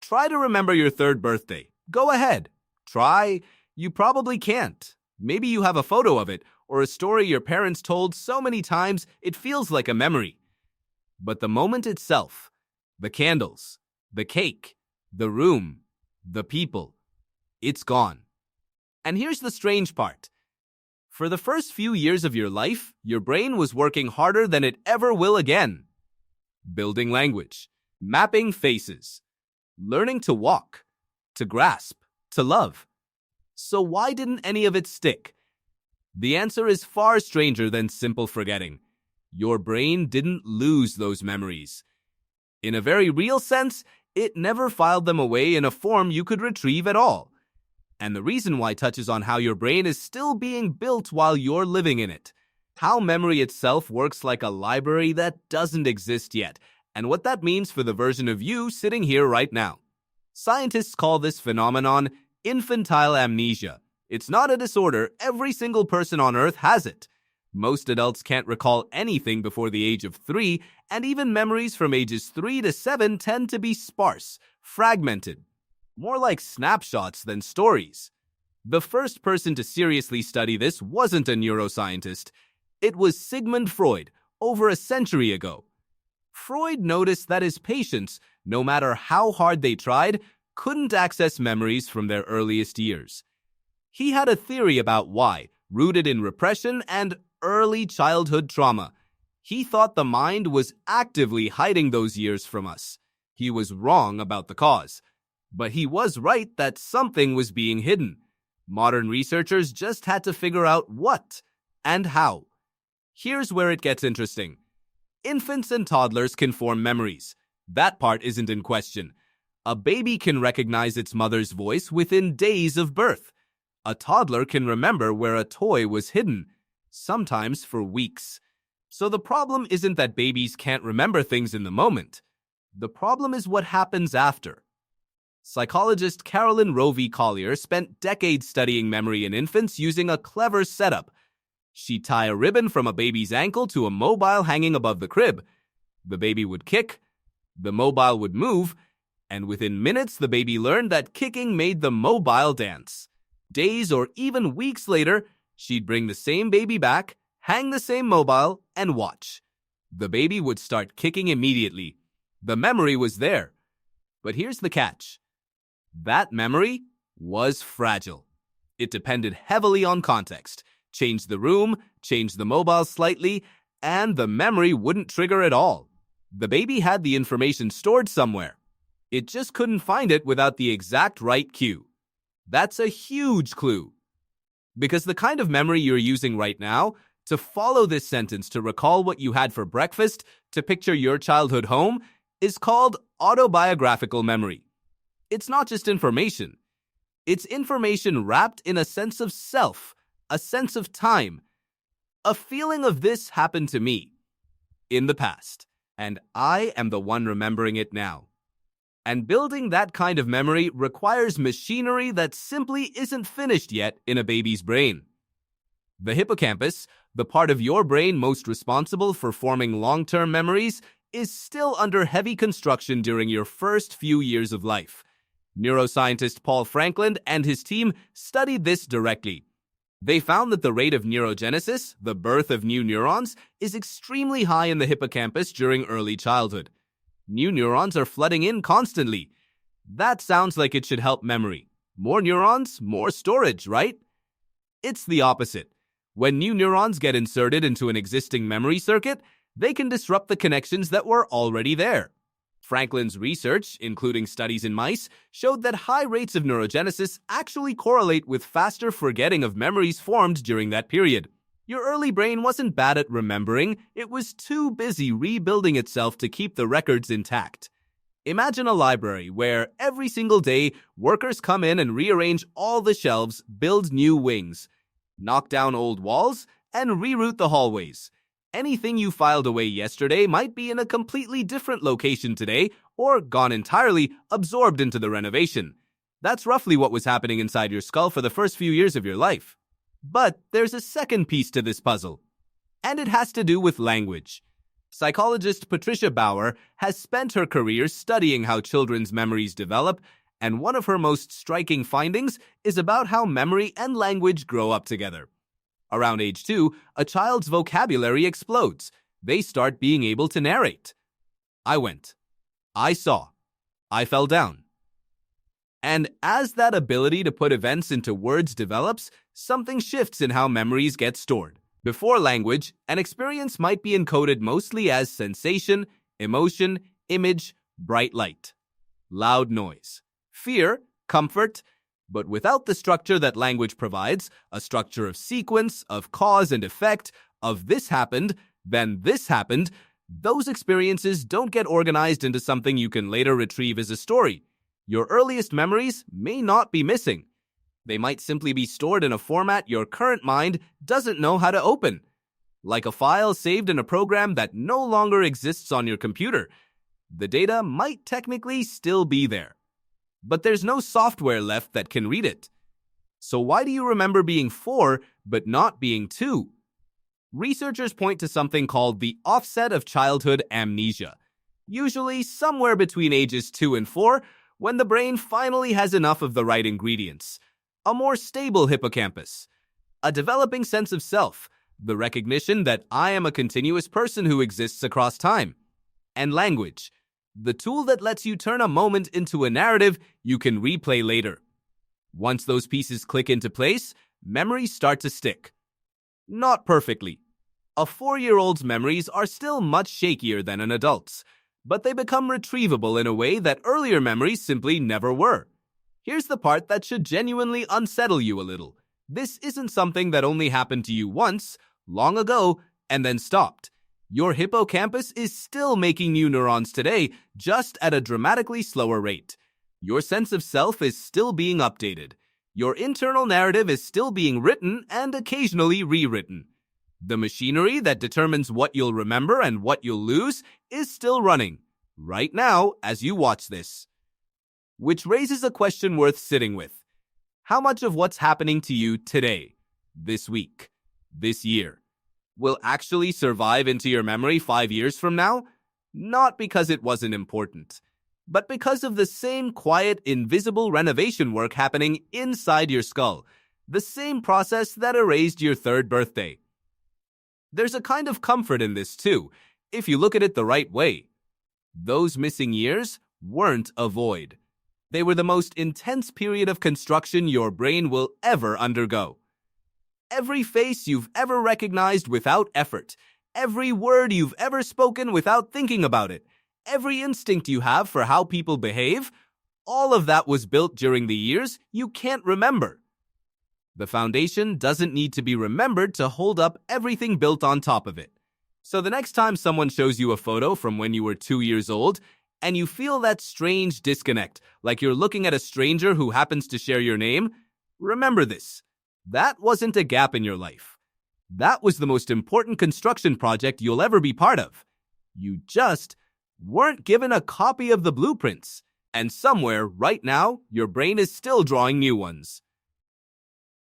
Try to remember your third birthday. Go ahead. Try. You probably can't. Maybe you have a photo of it or a story your parents told so many times it feels like a memory. But the moment itself, the candles, the cake, the room, the people, it's gone. And here's the strange part. For the first few years of your life, your brain was working harder than it ever will again. Building language, mapping faces, learning to walk, to grasp, to love. So why didn't any of it stick? The answer is far stranger than simple forgetting. Your brain didn't lose those memories. In a very real sense, it never filed them away in a form you could retrieve at all. And the reason why touches on how your brain is still being built while you're living in it. How memory itself works like a library that doesn't exist yet, and what that means for the version of you sitting here right now. Scientists call this phenomenon infantile amnesia. It's not a disorder. Every single person on Earth has it. Most adults can't recall anything before the age of 3, and even memories from ages 3 to 7 tend to be sparse, fragmented, more like snapshots than stories. The first person to seriously study this wasn't a neuroscientist. It was Sigmund Freud, over a century ago. Freud noticed that his patients, no matter how hard they tried, couldn't access memories from their earliest years. He had a theory about why, rooted in repression and early childhood trauma. He thought the mind was actively hiding those years from us. He was wrong about the cause, but he was right that something was being hidden. Modern researchers just had to figure out what and how. Here's where it gets interesting. Infants and toddlers can form memories. That part isn't in question. A baby can recognize its mother's voice within days of birth. A toddler can remember where a toy was hidden, sometimes for weeks. So the problem isn't that babies can't remember things in the moment. The problem is what happens after. Psychologist Carolyn Rovee-Collier spent decades studying memory in infants using a clever setup. She'd tie a ribbon from a baby's ankle to a mobile hanging above the crib. The baby would kick, the mobile would move, and within minutes the baby learned that kicking made the mobile dance. Days or even weeks later, she'd bring the same baby back, hang the same mobile, and watch. The baby would start kicking immediately. The memory was there. But here's the catch. That memory was fragile. It depended heavily on context. Change the room, change the mobile slightly, and the memory wouldn't trigger at all. The baby had the information stored somewhere. It just couldn't find it without the exact right cue. That's a huge clue. Because the kind of memory you're using right now, to follow this sentence, to recall what you had for breakfast, to picture your childhood home, is called autobiographical memory. It's not just information. It's information wrapped in a sense of self, a sense of time. A feeling of this happened to me in the past, and I am the one remembering it now. And building that kind of memory requires machinery that simply isn't finished yet in a baby's brain. The hippocampus, the part of your brain most responsible for forming long-term memories, is still under heavy construction during your first few years of life. Neuroscientist Paul Franklin and his team studied this directly. They found that the rate of neurogenesis, the birth of new neurons, is extremely high in the hippocampus during early childhood. New neurons are flooding in constantly. That sounds like it should help memory. More neurons, more storage, right? It's the opposite. When new neurons get inserted into an existing memory circuit, they can disrupt the connections that were already there. Franklin's research, including studies in mice, showed that high rates of neurogenesis actually correlate with faster forgetting of memories formed during that period. Your early brain wasn't bad at remembering, it was too busy rebuilding itself to keep the records intact. Imagine a library where every single day workers come in and rearrange all the shelves, build new wings, knock down old walls, and reroute the hallways. Anything you filed away yesterday might be in a completely different location today, or gone entirely, absorbed into the renovation. That's roughly what was happening inside your skull for the first few years of your life. But there's a second piece to this puzzle, and it has to do with language. Psychologist Patricia Bauer has spent her career studying how children's memories develop, and one of her most striking findings is about how memory and language grow up together. Around age 2, a child's vocabulary explodes. They start being able to narrate. I went. I saw. I fell down. And as that ability to put events into words develops, something shifts in how memories get stored. Before language, an experience might be encoded mostly as sensation, emotion, image, bright light, loud noise, fear, comfort, but without the structure that language provides, a structure of sequence, of cause and effect, of this happened, then this happened, those experiences don't get organized into something you can later retrieve as a story. Your earliest memories may not be missing. They might simply be stored in a format your current mind doesn't know how to open, like a file saved in a program that no longer exists on your computer. The data might technically still be there, but there's no software left that can read it. So why do you remember being 4 but not being 2? Researchers point to something called the offset of childhood amnesia, usually somewhere between ages 2 and 4, when the brain finally has enough of the right ingredients. A more stable hippocampus, a developing sense of self, the recognition that I am a continuous person who exists across time, and language, the tool that lets you turn a moment into a narrative you can replay later. Once those pieces click into place, memories start to stick. Not perfectly. A 4-year-old's memories are still much shakier than an adult's, but they become retrievable in a way that earlier memories simply never were. Here's the part that should genuinely unsettle you a little. This isn't something that only happened to you once, long ago, and then stopped. Your hippocampus is still making new neurons today, just at a dramatically slower rate. Your sense of self is still being updated. Your internal narrative is still being written and occasionally rewritten. The machinery that determines what you'll remember and what you'll lose is still running, right now as you watch this. Which raises a question worth sitting with. How much of what's happening to you today, this week, this year, will actually survive into your memory 5 years from now? Not because it wasn't important, but because of the same quiet, invisible renovation work happening inside your skull, the same process that erased your 3rd birthday. There's a kind of comfort in this too, if you look at it the right way. Those missing years weren't a void. They were the most intense period of construction your brain will ever undergo. Every face you've ever recognized without effort, every word you've ever spoken without thinking about it, every instinct you have for how people behave, all of that was built during the years you can't remember. The foundation doesn't need to be remembered to hold up everything built on top of it. So the next time someone shows you a photo from when you were 2 years old, and you feel that strange disconnect, like you're looking at a stranger who happens to share your name, remember this. That wasn't a gap in your life. That was the most important construction project you'll ever be part of. You just weren't given a copy of the blueprints, and somewhere right now, your brain is still drawing new ones.